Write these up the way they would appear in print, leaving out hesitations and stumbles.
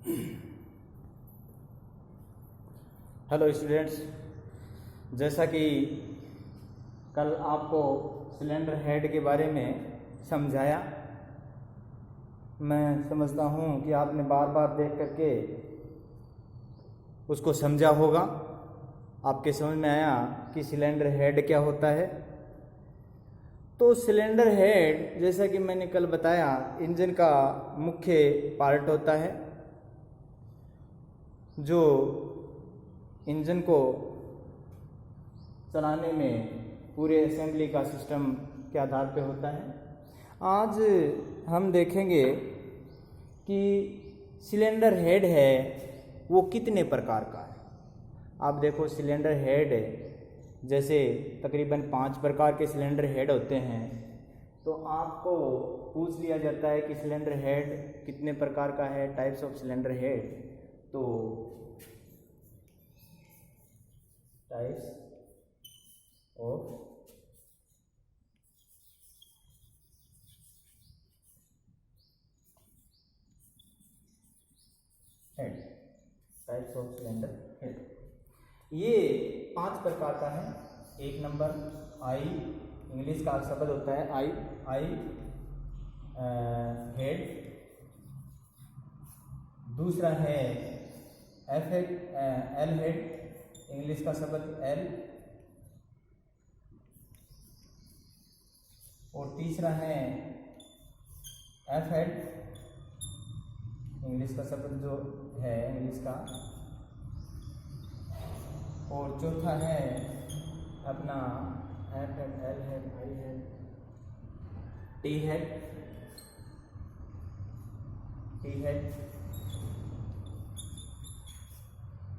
Hello students, जैसा कि कल आपको सिलेंडर हेड के बारे में समझाया, मैं समझता हूँ कि आपने बार बार देख करके उसको समझा होगा। आपके समझ में आया कि सिलेंडर हेड क्या होता है। तो सिलेंडर हेड, जैसा कि मैंने कल बताया, इंजन का मुख्य पार्ट होता है जो इंजन को चलाने में पूरे असेंबली का सिस्टम के आधार पे होता है। आज हम देखेंगे कि सिलेंडर हेड है वो कितने प्रकार का है। आप देखो, सिलेंडर हेड जैसे तकरीबन 5 प्रकार के सिलेंडर हेड होते हैं। तो आपको पूछ लिया जाता है कि सिलेंडर हेड कितने प्रकार का है, टाइप्स ऑफ सिलेंडर हेड। तो types of head, types of cylinder head, ये 5 प्रकार का है। एक नंबर आई, इंग्लिश का शब्द होता है आई हेड। दूसरा है F head, L head, English का शब्द एल। और तीसरा है एफ हेड, इंग्लिश का शब्द जो है इंग्लिश का। और चौथा है अपना F head, L head, I head, T head, T head.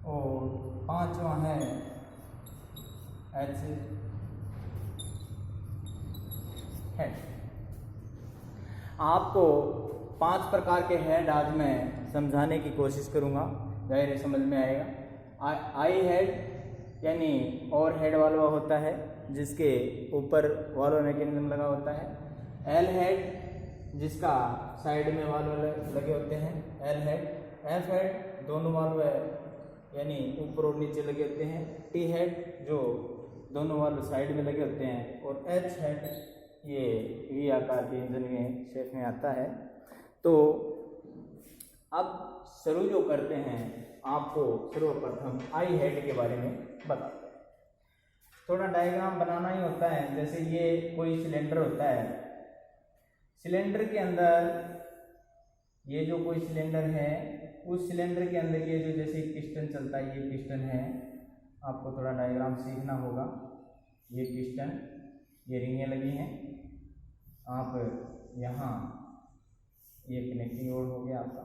और पांचवा है एच हेड। आपको 5 प्रकार के हेड आज मैं समझाने की कोशिश करूँगा, जाहिर है समझ में आएगा। आई हेड यानी और हेड वाल्व होता है जिसके ऊपर वाल्व मैकेनिज्म लगा होता है। एल हेड जिसका साइड में वाल्व लगे होते हैं, एल हेड। एफ हेड दोनों वाल्व यानी ऊपर और नीचे लगे होते हैं। टी हेड जो दोनों वाल्व साइड में लगे होते हैं। और एच हेड ये वी आकार के इंजन में शेप में आता है। तो अब शुरू जो करते हैं, आपको सर्वप्रथम आई हेड के बारे में बताते हैं। थोड़ा डायग्राम बनाना ही होता है। जैसे ये कोई सिलेंडर होता है, सिलेंडर के अंदर ये जो कोई सिलेंडर है, उस सिलेंडर के अंदर ये जो जैसे पिस्टन चलता है, ये पिस्टन है। आपको थोड़ा डायग्राम सीखना होगा। ये पिस्टन, ये रिंगें लगी हैं। आप यहाँ ये कनेक्टिंग रोड हो गया आपका।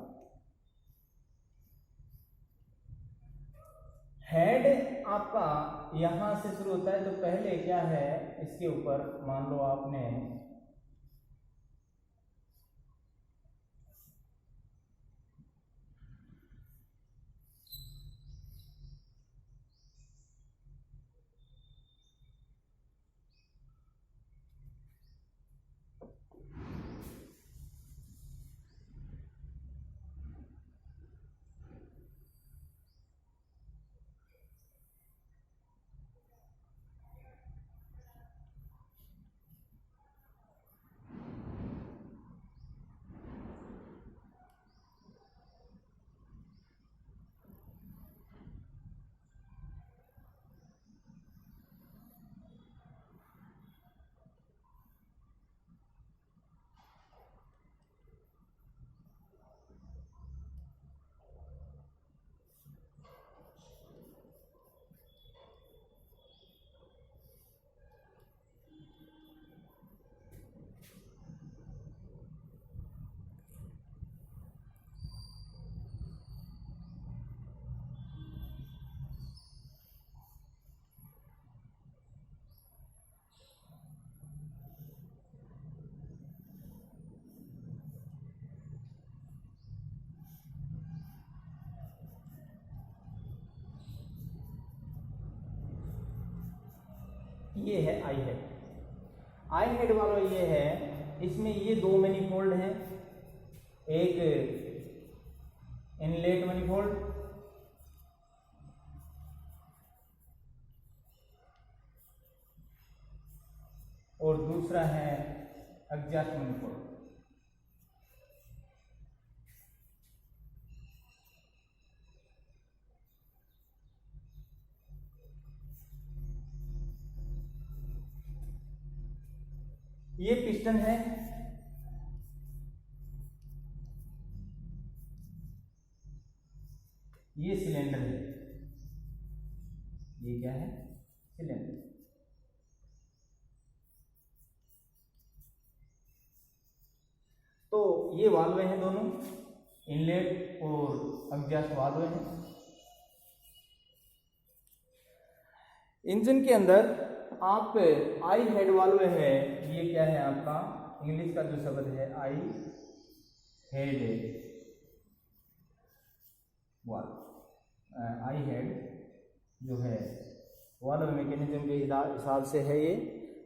हेड आपका यहाँ से शुरू होता है। तो पहले क्या है, इसके ऊपर मान लो आपने ये है आई हेड। आई हेड वाला ये है, इसमें ये 2 मैनीफोल्ड हैं। एक इनलेट मनीफोल्ड, और दूसरा है एग्जॉस्ट मनीफोल्ड। ये पिस्टन है, ये सिलेंडर है, ये क्या है, सिलेंडर। तो ये वाल्व हैं दोनों, इनलेट और एग्जॉस्ट वाल्व हैं। इंजन के अंदर आप आई हेड वाल्व है, ये क्या है आपका इंग्लिश का जो शब्द है आई हेड वाल्व, आई हेड जो है वाल्व मैकेनिज्म के हिसाब से है। ये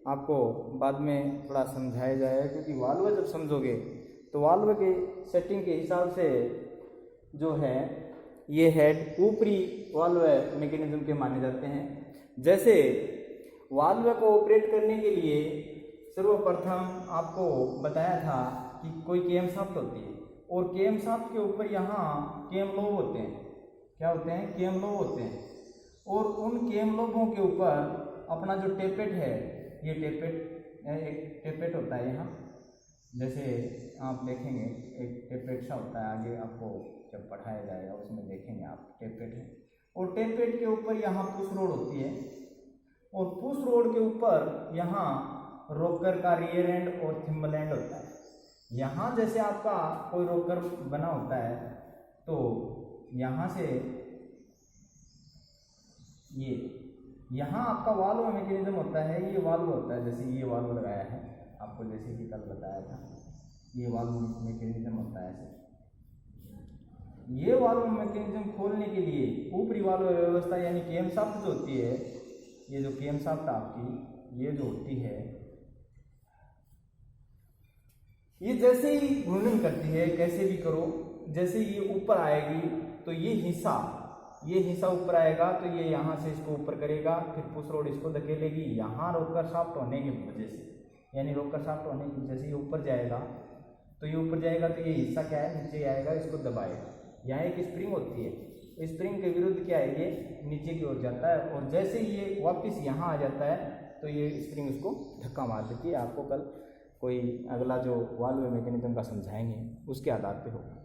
आपको बाद में थोड़ा समझाया जाएगा, क्योंकि वाल्व जब समझोगे तो वाल्व के सेटिंग के हिसाब से जो है ये हेड ऊपरी वाल्व मैकेनिज्म के माने जाते हैं। जैसे वाल्व को ऑपरेट करने के लिए सर्वप्रथम आपको बताया था कि कोई केम शाफ्ट होती है, और केम शाफ्ट के ऊपर यहाँ केम लोब होते हैं। क्या होते हैं? केम लोब होते हैं। और उन केम लोबों के ऊपर अपना जो टेपेट है, ये टेपेट एक टेपेट होता है यहाँ, जैसे आप देखेंगे एक टेपेट सा होता है, आगे आपको जब पढ़ाया जाएगा उसमें देखेंगे आप टेपेट है। और टेपेट के ऊपर यहाँ पुश रोड होती है, और पुश रोड के ऊपर यहाँ रोकर का रियर एंड और थिम्बल एंड होता है। यहाँ जैसे आपका कोई रोकर बना होता है, तो यहाँ से ये यहाँ आपका वाल्व मैकेनिज्म होता है, ये वाल्व होता है, जैसे ये वाल्व लगाया है आपको, जैसे कि कल बताया था, ये वाल्व मैकेनिज्म होता है ऐसे। ये वाल्व मैकेनिज्म खोलने के लिए ऊपरी वाल्व व्यवस्था यानी केम शाफ्ट जो होती है, ये जो केम शाफ्ट आपकी ये जो होती है, ये जैसे ही घूर्णन करती है, कैसे भी करो, जैसे ये ऊपर आएगी तो ये हिस्सा ऊपर आएगा, तो ये यहाँ से इसको ऊपर करेगा, फिर पुश रोड इसको धकेलेगी। यहाँ रोकर शाफ्ट होने की वजह से, यानी रोकर शाफ्ट होने की वजह से ये ऊपर जाएगा, तो ये ऊपर जाएगा तो ये हिस्सा क्या है, नीचे आएगा, इसको दबाएगा। यहाँ एक स्प्रिंग होती है, स्प्रिंग के विरुद्ध क्या है, ये नीचे की ओर जाता है, और जैसे ये वापस यहाँ आ जाता है तो ये स्प्रिंग उसको धक्का मार देती है। आपको कल कोई अगला जो वाल्व मैकेनिज्म का समझाएंगे उसके आधार पे होगा।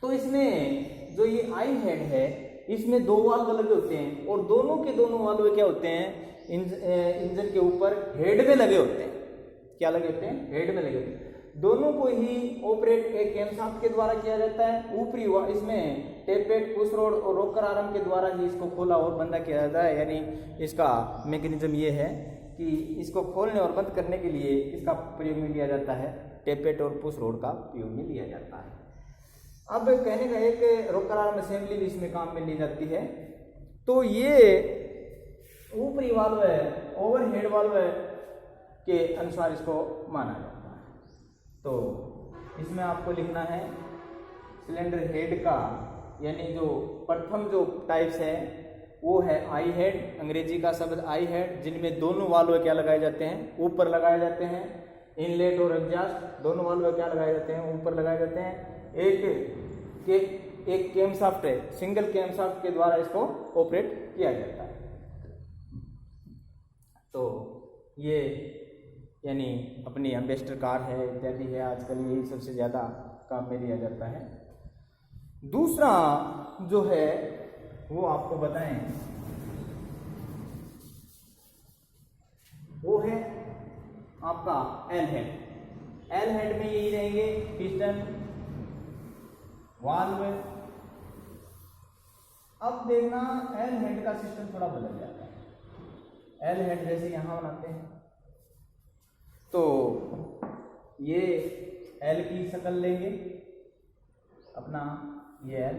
तो इसमें जो ये आई हेड है, इसमें दो वाल्व लगे होते हैं, और दोनों के दोनों वाल्व क्या होते हैं, इंजन के ऊपर हेड में लगे होते हैं। क्या लगे होते हैं? हेड में लगे होते हैं। दोनों को ही ऑपरेट एक केम शाफ्ट के द्वारा किया जाता है। ऊपरी इसमें टेपेट, पुश रोड और रोकर आर्म के द्वारा ही इसको खोला और बंद किया जाता है। यानी इसका मैकेनिज्म ये है कि इसको खोलने और बंद करने के लिए इसका प्रयोग में लिया जाता है, टेपेट और पुश रोड का प्रयोग में लिया जाता है। अब कहने का एक रोकर आर्म असेंबली भी इसमें काम में ली जाती है। तो ये ऊपरी वाल्व है, ओवरहेड वाल्व के अनुसार इसको माना जाता है। तो इसमें आपको लिखना है सिलेंडर हेड का, यानी जो प्रथम जो टाइप्स है वो है आई हेड, अंग्रेजी का शब्द आई हेड, जिनमें दोनों वाल्व क्या लगाए जाते हैं, ऊपर लगाए जाते हैं। इनलेट और एग्जॉस्ट दोनों वाल्व क्या लगाए जाते हैं, ऊपर लगाए जाते हैं। एक केम शाफ्ट है, सिंगल केम शाफ्ट के द्वारा इसको ऑपरेट किया जाता है। तो ये यानी अपनी एम्बेसडर कार है इत्यादि है, आजकल यही सबसे ज़्यादा काम में लिया जाता है। दूसरा जो है वो आपको बताएं, वो है आपका एल हेड। एल हेड में यही रहेंगे पिस्टन, वाल्व। अब देखना एल हेड का सिस्टम थोड़ा बदल जाता है। एल हेड जैसे यहां बनाते हैं तो ये एल की शक्ल लेंगे अपना, ये एल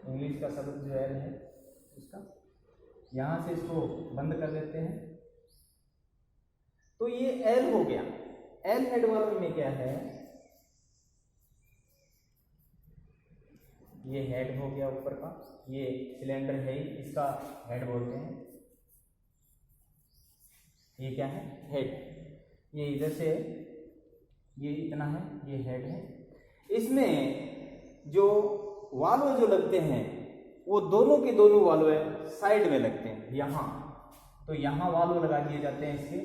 इंग्लिश का शब्द जो एल है इसका, यहां से इसको बंद कर देते हैं। तो ये एल हो गया। एल हेड वाल्व में क्या है, ये हेड हो गया ऊपर का, ये सिलेंडर है ही, इसका हेड बोलते हैं। ये क्या है? हेड। ये इधर से ये इतना है, ये हेड है। इसमें जो वाल्व जो लगते हैं वो दोनों के दोनों वाल्व साइड में लगते हैं यहाँ, तो यहाँ वाल्व लगा दिए जाते हैं इसके,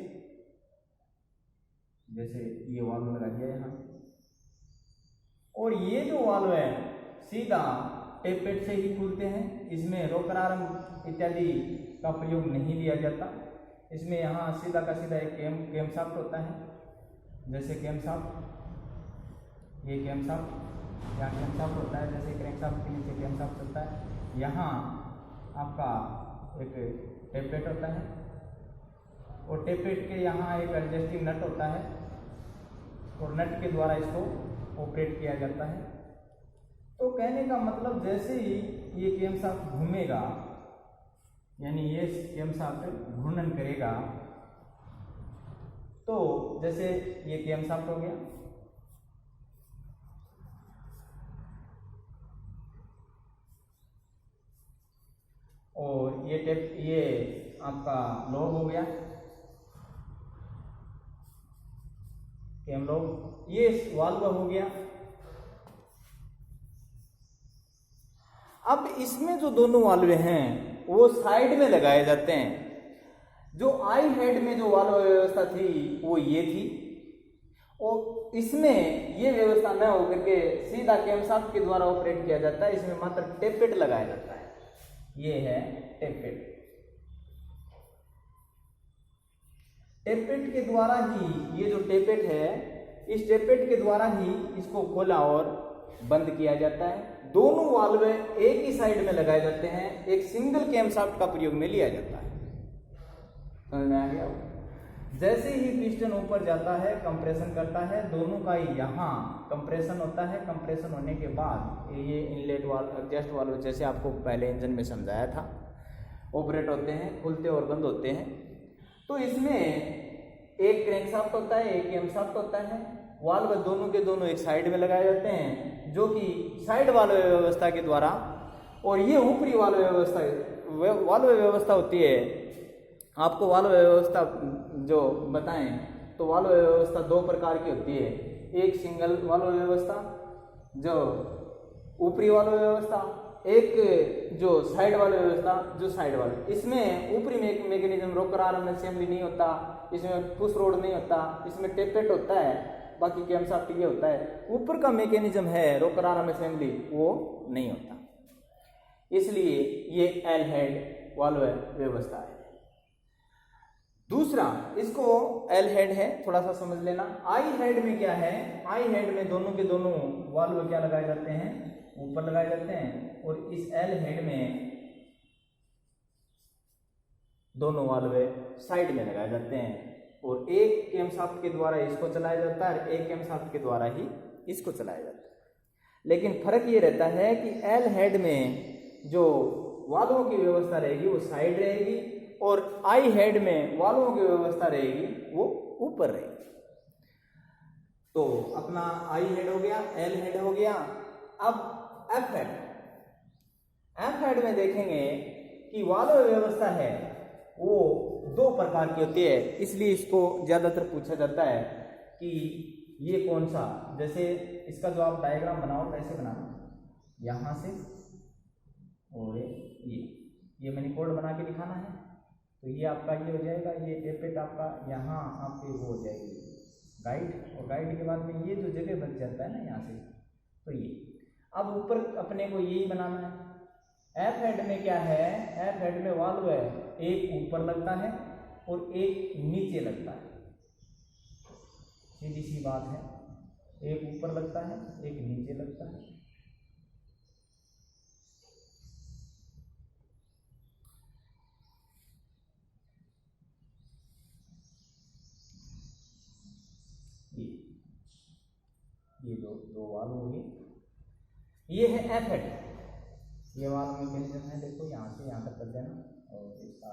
जैसे ये वाल्व लगा दिया यहाँ। और ये जो वाल्व है सीधा टेपेट से ही खुलते हैं, इसमें रोकर आर्म इत्यादि का प्रयोग नहीं लिया जाता। इसमें यहाँ सीधा का सीधा एक कैम शाफ्ट होता है, जैसे कैम शाफ्ट, ये कैम शाफ्ट, यहाँ कैम शाफ्ट होता है, जैसे क्रैंक शाफ्ट के नीचे कैम शाफ्ट होता है। यहाँ आपका एक टेपेट होता है, और टेपेट के यहाँ एक एडजस्टिंग नट होता है, और नट के द्वारा इसको ऑपरेट किया जाता है। तो कहने का मतलब जैसे ही ये कैम शाफ्ट घूमेगा, यानी ये कैम शाफ्ट घूर्णन करेगा, तो जैसे ये कैम शाफ्ट हो गया, और ये आपका लॉब हो गया, कैम लॉब, ये वाल्व हो गया। अब इसमें जो दोनों वाल्व हैं वो साइड में लगाए जाते हैं। जो आई हेड में जो वाल्व व्यवस्था थी वो ये थी, और इसमें ये व्यवस्था न होकर के सीधा कैम शाफ्ट के द्वारा ऑपरेट किया जाता है। इसमें मात्र टेपेट लगाया जाता है, ये है टेपेट। टेपेट के द्वारा ही, ये जो टेपेट है, इस टेपेट के द्वारा ही इसको खोला और बंद किया जाता है। दोनों वाल्व एक ही साइड में लगाए जाते हैं, एक सिंगल कैम शाफ्ट का प्रयोग में लिया जाता है। समझ में आ गया? जैसे ही पिस्टन ऊपर जाता है, कंप्रेशन करता है, दोनों का यहाँ कंप्रेशन होता है। कंप्रेशन होने के बाद ये इनलेट वाल्व, एडजस्ट वाल्व, जैसे आपको पहले इंजन में समझाया था, ऑपरेट होते हैं, खुलते और बंद होते हैं। तो इसमें एक क्रैंक शाफ्ट होता है, एक कैम शाफ्ट होता है। वाल्व दोनों के दोनों एक साइड में लगाए जाते हैं, जो कि साइड वाल्व व्यवस्था के द्वारा, और ये ऊपरी वाल्व व्यवस्था होती है। आपको वाल्व व्यवस्था जो बताएं तो वाल्व व्यवस्था दो प्रकार की होती है। एक सिंगल वाल्व व्यवस्था, जो ऊपरी वाल्व व्यवस्था, एक जो साइड वाल्व व्यवस्था, जो साइड वाल्व। इसमें ऊपरी मैकेनिज्म रोकर आर्म असेंबली नहीं होता, इसमें पुश रोड नहीं होता, इसमें टेपेट होता है, बाकी कैम शाफ्ट ये होता है। ऊपर का मैकेनिज्म है रोकर आर्म असेंबली, वो नहीं होता, इसलिए ये एल हेड वाल्व व्यवस्था है। दूसरा, इसको एल हेड है, थोड़ा सा समझ लेना। आई हेड में क्या है? आई हेड में दोनों के दोनों वाल्व क्या लगाए जाते हैं? ऊपर लगाए जाते हैं, और इस एल हेड में दोनों वाल्व साइड में लगाए जाते हैं, और एक कैम शाफ्ट के द्वारा इसको चलाया जाता है, और एक कैम शाफ्ट के द्वारा ही इसको चलाया जाता है। लेकिन फर्क ये रहता है कि एल हेड में जो वाल्वों की व्यवस्था रहेगी वो साइड रहेगी, और आई हेड में वाल्वों की व्यवस्था रहेगी वो ऊपर रहेगी। तो अपना आई हेड हो गया, एल हेड हो गया। अब एफ हेड, एफ हेड में देखेंगे कि वाल्व व्यवस्था है वो दो प्रकार की होती है, इसलिए इसको ज्यादातर पूछा जाता है कि ये कौन सा, जैसे इसका जो आप डायग्राम बनाओ कैसे बनाना, यहां से और ये मैनिफोल्ड बना के दिखाना है। तो ये आपका ये हो जाएगा, ये टेपेट आपका यहाँ आपके वो हो जाएगी गाइड, और गाइड के बाद में ये जो जगह बच जाता है ना यहाँ से, तो ये अब ऊपर अपने को यही बनाना है। एफ हेड में क्या है? एफ हेड में वाल्व है, एक ऊपर लगता है और एक नीचे लगता है, सीधी सी बात है, एक ऊपर लगता है एक नीचे लगता है। ये दो वाल्व हो गए। ये है एफ हेड, ये वाल्व मैकेनिज्म है, देखो यहाँ से यहाँ तक कर देना, और इसका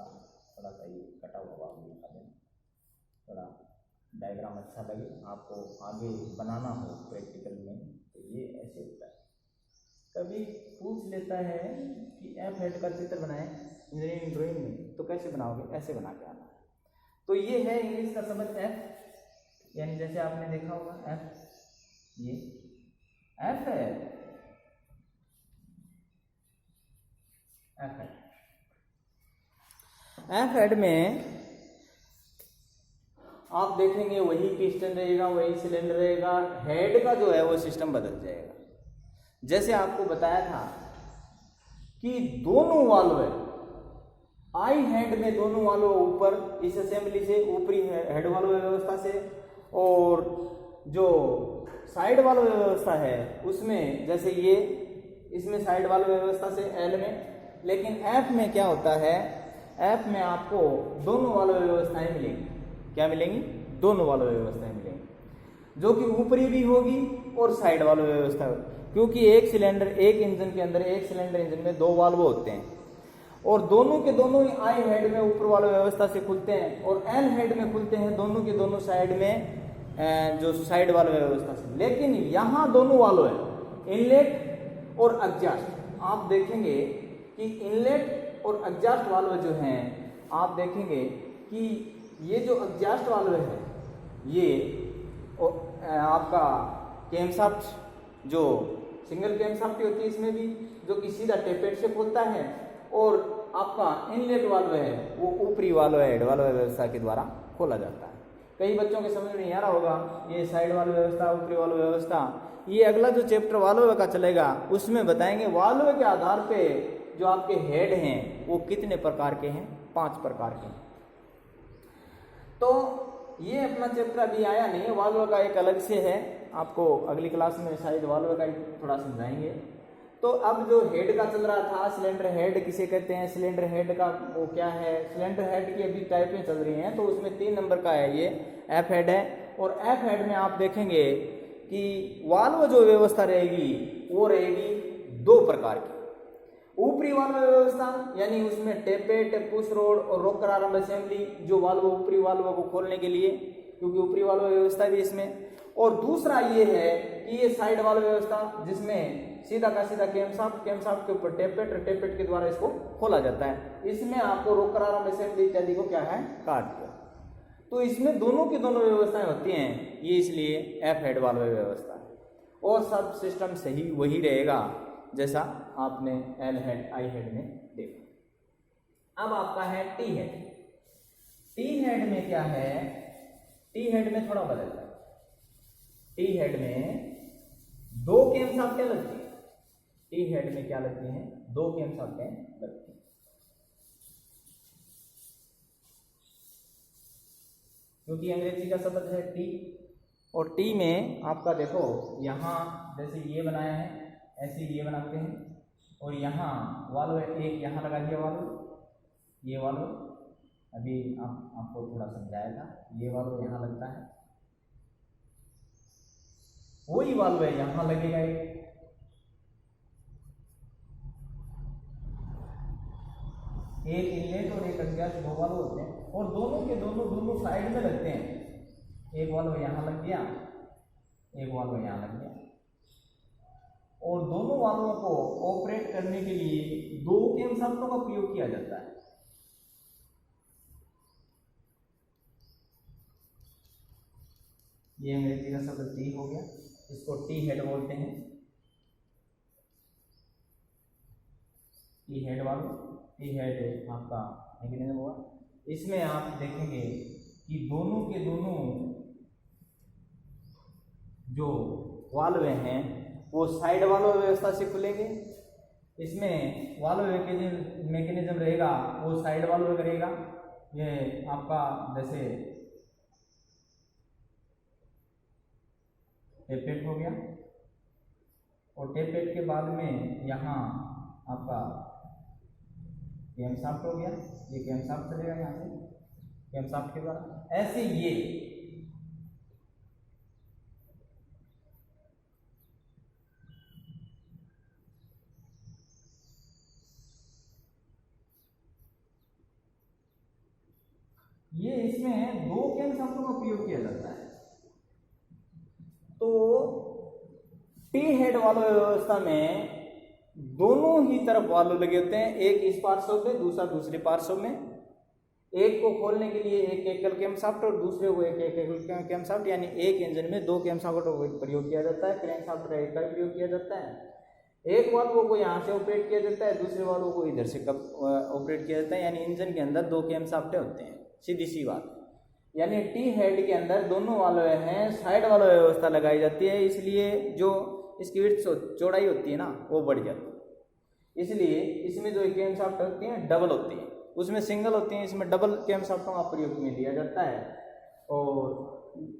थोड़ा सा ये कटा हुआ वाल्व दिखा देना, थोड़ा डायग्राम अच्छा लगे आपको, आगे बनाना हो प्रैक्टिकल में, तो ये ऐसे होता है। कभी पूछ लेता है कि एफ हेड का चित्र बनाए इंजीनियरिंग ड्राइंग में, तो कैसे बनाओगे, ऐसे बना के आना है। तो ये है इंग्लिश का शब्द एफ, यानी जैसे आपने देखा होगा एफ, ये एफ है, एफ हेड। एफ हेड में आप देखेंगे वही पिस्टन रहेगा, वही सिलेंडर रहेगा, हेड का जो है वो सिस्टम बदल जाएगा। जैसे आपको बताया था कि दोनों वाल्व है, आई हेड में दोनों वाल्व ऊपर इस असेंबली से, ऊपरी हेड वाल्व व्यवस्था से, और जो साइड वाल्व व्यवस्था है उसमें जैसे ये, इसमें साइड वाल्व व्यवस्था से एल में। लेकिन एफ में क्या होता है, एफ में आपको दोनों वाल्व व्यवस्थाएं मिलेंगी। क्या मिलेंगी? दोनों वाल्व व्यवस्थाएं मिलेंगी, जो कि ऊपरी भी होगी और साइड वाल्व व्यवस्था होगी। क्योंकि एक सिलेंडर, एक इंजन के अंदर, एक सिलेंडर इंजन में दो वाल्व होते हैं, और दोनों के दोनों ही आई हेड में ऊपर वाल्व व्यवस्था से खुलते हैं और एल हेड में खुलते हैं दोनों के दोनों साइड में, जो साइड वाल्व व्यवस्था से। लेकिन यहाँ दोनों वाल्व है, इनलेट और एग्जॉस्ट। आप देखेंगे कि इनलेट और एग्जॉस्ट वाल्व जो हैं, आप देखेंगे कि ये जो एग्जॉस्ट वाल्व है, ये आपका कैमशाफ्ट, जो सिंगल कैमशाफ्ट होती है इसमें भी, जो कि सीधा टेपेट से खुलता है, और आपका इनलेट वाल्व है वो ऊपरी वाल्व हेड वाल्व व्यवस्था के द्वारा खोला जाता है। कई बच्चों के समझ में नहीं आ रहा होगा ये साइड वाल्व व्यवस्था, ऊपरी वाल्व व्यवस्था। ये अगला जो चैप्टर वाल्व का चलेगा उसमें बताएंगे वाल्व के आधार पे जो आपके हेड हैं वो कितने प्रकार के हैं, 5 प्रकार के हैं। तो ये अपना चैप्टर अभी आया नहीं है, वाल्व का एक अलग से है, आपको अगली क्लास में शायद वाल्व का थोड़ा समझाएंगे। तो अब जो हेड का चल रहा था, सिलेंडर हेड किसे कहते हैं, सिलेंडर हेड का वो क्या है, सिलेंडर हेड की अभी टाइपें चल रही हैं, तो उसमें 3 नंबर का है, ये एफ हेड है। और एफ हेड में आप देखेंगे कि वाल्व जो व्यवस्था रहेगी वो रहेगी 2 प्रकार की। ऊपरी वाल्व व्यवस्था, यानी उसमें टेपेट, पुश रोड और रोकर आरंभ असेंबली, जो वाल्व ऊपरी वाल्व को खोलने के लिए, क्योंकि ऊपरी वाल्व व्यवस्था भी इसमें। और दूसरा ये है कि ये साइड वाल्व व्यवस्था, जिसमें सीधा का सीधा कैमशाफ्ट, कैमशाफ्ट के ऊपर टेपेट, टेपेट के द्वारा इसको खोला जाता है। इसमें आपको रोकर आरंभ असेंबली इत्यादि को क्या है, काट दिया। तो इसमें दोनों की दोनों व्यवस्थाएं होती हैं, ये इसलिए एफ हेड वाल्व व्यवस्था है। और सब सिस्टम सही वही रहेगा जैसा आपने एल हेड, आई हेड में देखा। अब आपका है टी हेड। टी हेड में क्या है, टी हेड में थोड़ा बदलता है। टी हेड में 2 कैमशाफ्टें लगती हैं। टी हेड में क्या लगती हैं, 2 कैमशाफ्टें लगती हैं। क्योंकि अंग्रेजी का शब्द है टी, और टी में आपका देखो यहाँ जैसे ये बनाया है, ऐसे ये बनाते हैं, और यहाँ वाल्व एक यहाँ लगा दिया वाल्व, ये वाल्व अभी आपको थोड़ा समझाया था, ये वाल्व यहाँ लगता है, वही वाल्व है यहाँ लगेगा एक इनलेट और एक एग्जॉस्ट, 2 वाल्व होते हैं, और दोनों के दोनों साइड में लगते हैं। एक वाल्व यहाँ लग गया, एक वाल्व यहाँ लग गया, और दोनों वाल्वों को ऑपरेट करने के लिए 2 कैमशाफ्टों का प्रयोग किया जाता है। ये अंग्रेजी का शब्द टी हो गया, इसको टी हेड बोलते हैं। T head valve, T head आपका मैकेनिज्म हुआ। इसमें आप देखेंगे कि दोनों के दोनों जो वाल्व हैं वो साइड वाल्व व्यवस्था से खुलेंगे। इसमें वाल्व मैकेनिज्म रहेगा वो साइड वाल्व करेगा। ये आपका जैसे टेपेट हो गया, और टेपेट के बाद में यहाँ आपका कैमशाफ्ट हो गया, ये कैमशाफ्ट चलेगा यहाँ से, कैमशाफ्ट के बाद ऐसे ये इसमें 2 कैमशाफ्टों का प्रयोग किया जाता है। तो टी हेड वाल्व व्यवस्था में दोनों ही तरफ वाल्व लगे होते हैं, एक इस पार्श्व में, दूसरा दूसरे पार्श्व में। एक को खोलने के लिए एक एकल कैमशाफ्ट और दूसरे को एक एकल कैमशाफ्ट, यानी एक इंजन में दो कैमशाफ्ट का प्रयोग किया जाता है। क्रैंकशाफ्ट का एक का प्रयोग किया जाता है। एक वाल्व को यहाँ से ऑपरेट किया जाता है, दूसरे वाल्व को इधर से ऑपरेट किया जाता है, यानी इंजन के अंदर दो कैमशाफ्ट होते हैं, सीधी सी बात। यानी टी हेड के अंदर दोनों वाल्व हैं, साइड वाल्व व्यवस्था लगाई जाती है, इसलिए जो इसकी विड्थ चौड़ाई होती है ना वो बढ़ जाती है। इसलिए इसमें जो कैमशाफ्ट होती हैं डबल होती हैं, उसमें सिंगल होती हैं, इसमें डबल कैमशाफ्टों का प्रयोग में लिया जाता है।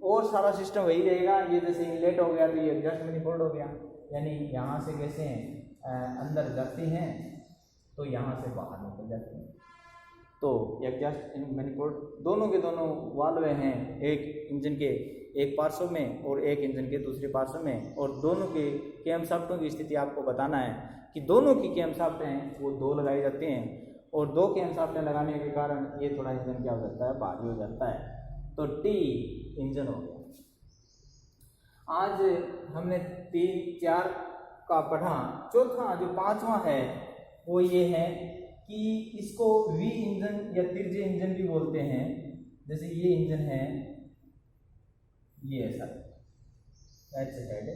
और सारा सिस्टम वही रहेगा। ये जैसे इनलेट हो गया तो ये एडजस्ट मैनिफोल्ड हो गया, यानी यहाँ से गैसें अंदर जाती हैं तो यहाँ से बाहर निकल जाती हैं। तो एडजस्ट मैनिफोल्ड दोनों के दोनों वाल्व हैं, एक इंजन के एक पार्श्व में और एक इंजन के दूसरे पार्श्व में, और दोनों के कैमशाफ्टों की स्थिति आपको बताना है कि दोनों की कैमशाफ्ट हैं वो दो लगाई जाती हैं, और दो कैमशाफ्टें लगाने के कारण ये थोड़ा इंजन क्या हो जाता है, भारी हो जाता है। तो टी इंजन हो गया। आज हमने 3, 4 का पढ़ा। चौथा जो पांचवा है वो ये है कि इसको वी इंजन या तिरछे इंजन भी बोलते हैं। जैसे ये इंजन है, ये ऐसा एच हेड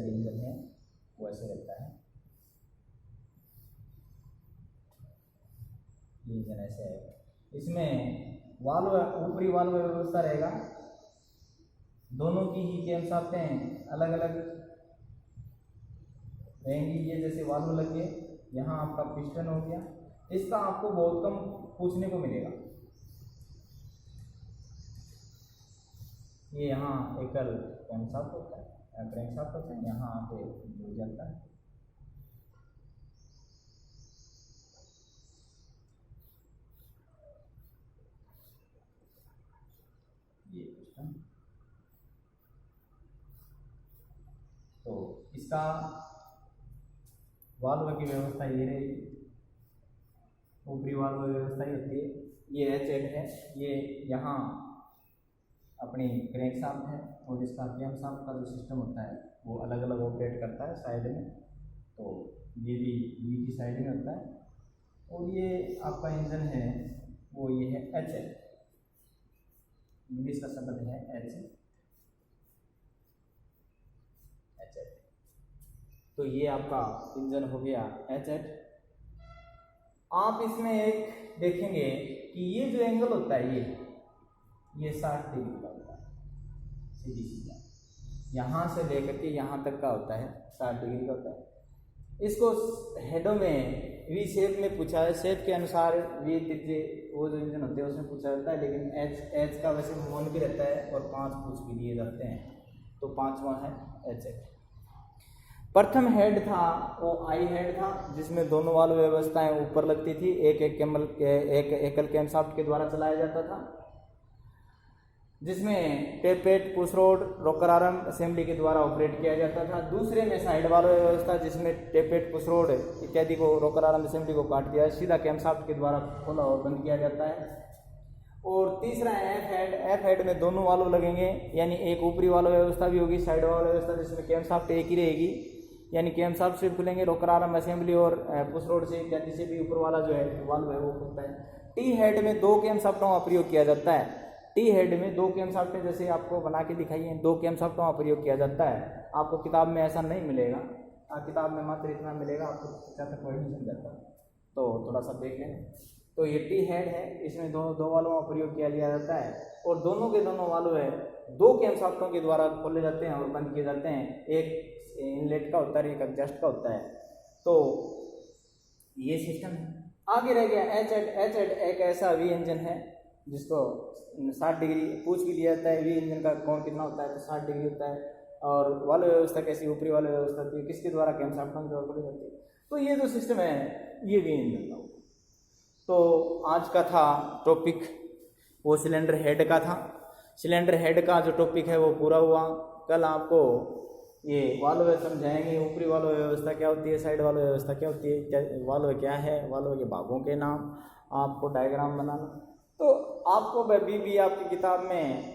इंजन है, वो ऐसे रहता है। ये इंजन ऐसे है, इसमें वाल्व ऊपरी वाल्व व्यवस्था रहेगा, दोनों की ही कैमशाफ्टें अलग अलग रहेंगी। ये जैसे वाल्व लग गए, यहाँ आपका पिस्टन हो गया। इसका आपको बहुत कम पूछने को मिलेगा। ये यहाँ एकल कैमशाफ्ट होता है, क्रैंकशाफ्ट होता है, यहाँ पे जुड़ जाता है। ये पिस्टन, तो इसका वाल्व की व्यवस्था ये रहेगी, ऊपरी वाल्व व्यवस्था ही होती है। ये एच हेड है, ये यहाँ अपनी क्रैंकशाफ्ट है, और इसका कैमशाफ्ट का जो सिस्टम होता है वो अलग अलग ऑपरेट करता है साइड में। तो ये भी वी की साइड में होता है। और ये आपका इंजन है वो ये है एच हेड, इंग्लिश का शब्द है एच हेड। तो ये आपका इंजन हो गया एच हेड। आप इसमें एक देखेंगे कि ये जो एंगल होता है ये 60 डिग्री का होता है, सीधी सीधा यहाँ से लेकर के यहाँ तक का होता है, 60 डिग्री का होता है। इसको हेडों में वी शेप में पूछा है, शेप के अनुसार वी तिरछे वो जो इंजन होते हैं उसमें पूछा जाता है, लेकिन एच का वैसे मौन भी रहता है और 5 पूछ भी दिए जाते हैं। तो पांचवा है एच हेड। प्रथम हेड था वो आई हेड था, जिसमें दोनों वाल्व व्यवस्थाएं ऊपर लगती थी, एक एकल कैमशाफ्ट के द्वारा चलाया जाता था, जिसमें टेपेट, पुश रोड, रोकर आर्म असेंबली के द्वारा ऑपरेट किया जाता था। दूसरे में साइड वाल्व व्यवस्था, जिसमें टेपेट, पुश रोड इत्यादि को रोकर आर्म असेंबली को काट दिया सीधा कैमशाफ्ट के द्वारा खोला और बंद किया जाता है। और तीसरा एफ हेड में दोनों वाल्व लगेंगे, यानी एक ऊपरी वाल्व व्यवस्था भी होगी, साइड वाल्व व्यवस्था, जिसमें कैमशाफ्ट एक ही रहेगी, यानी कैमशाफ्ट से खुलेंगे, रोकर आर्म असेंबली और पुश रोड से इत्यादि से भी ऊपर वाला जो है वाल्व है वो खुलता है। टी हेड में दो कैमशाफ्टों का प्रयोग किया जाता है। टी हेड में दो कैमशाफ्टें जैसे आपको बना के दिखाई है, दो कैमशाफ्टों का प्रयोग किया जाता है। आपको किताब में ऐसा नहीं मिलेगा, किताब में मात्र इतना मिलेगा, आपको जहाँ तक वही नहीं समझाता, तो थोड़ा सा देख लें। तो ये टी हेड है, इसमें दो वाल्वों का प्रयोग किया जाता है, और दोनों के दोनों वाल्व है दो कैमशाफ्टों के द्वारा खोले जाते हैं और बंद किए जाते हैं। एक इनलेट का होता है, एक एडजस्ट का होता है। तो ये सिस्टम है। आगे रह गया एच हेड एक ऐसा वी इंजन है जिसको 60 डिग्री पूछ भी लिया जाता है। वी इंजन का कोण कितना होता है, तो 60 डिग्री होता है। और वाल्व व्यवस्था कैसी, ऊपरी वाल्व व्यवस्था होती है, किसके द्वारा, कैमशाफ्टों के द्वारा खोली जाती है। तो ये जो सिस्टम है ये वी इंजन का। तो आज का था टॉपिक वो सिलेंडर हेड का था। सिलेंडर हेड का जो टॉपिक है वो पूरा हुआ। कल आपको ये वाल्व समझाएंगे, ऊपरी वाल्व व्यवस्था क्या होती है, साइड वाल्व व्यवस्था क्या होती है, वाल्व क्या है, वाल्व के भागों के नाम, आपको डायग्राम बनाना। तो आपको भी आपकी किताब में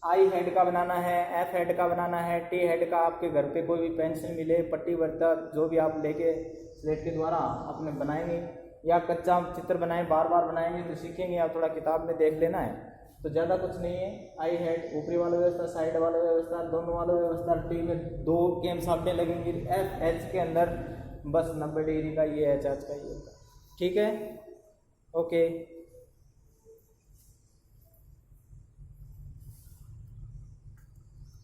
आई हेड का बनाना है, एफ हेड का बनाना है, टी हेड का आपके घर पे कोई भी पेंसिल मिले, पट्टी बर्ता जो भी आप लेके स्लेट के द्वारा अपने बनाएंगे या कच्चा चित्र बनाएं, बार बार बनाएंगे तो सीखेंगे। आप थोड़ा किताब में देख लेना है, तो ज़्यादा कुछ नहीं है। आई हेड ऊपरी वाला व्यवस्था, साइड वाला व्यवस्था, दोनों वाला व्यवस्था, टी में 2 केम सामने लगेंगे, एफ एच के अंदर बस 90 डिग्री का ये एच एच का ये, ठीक है, ओके।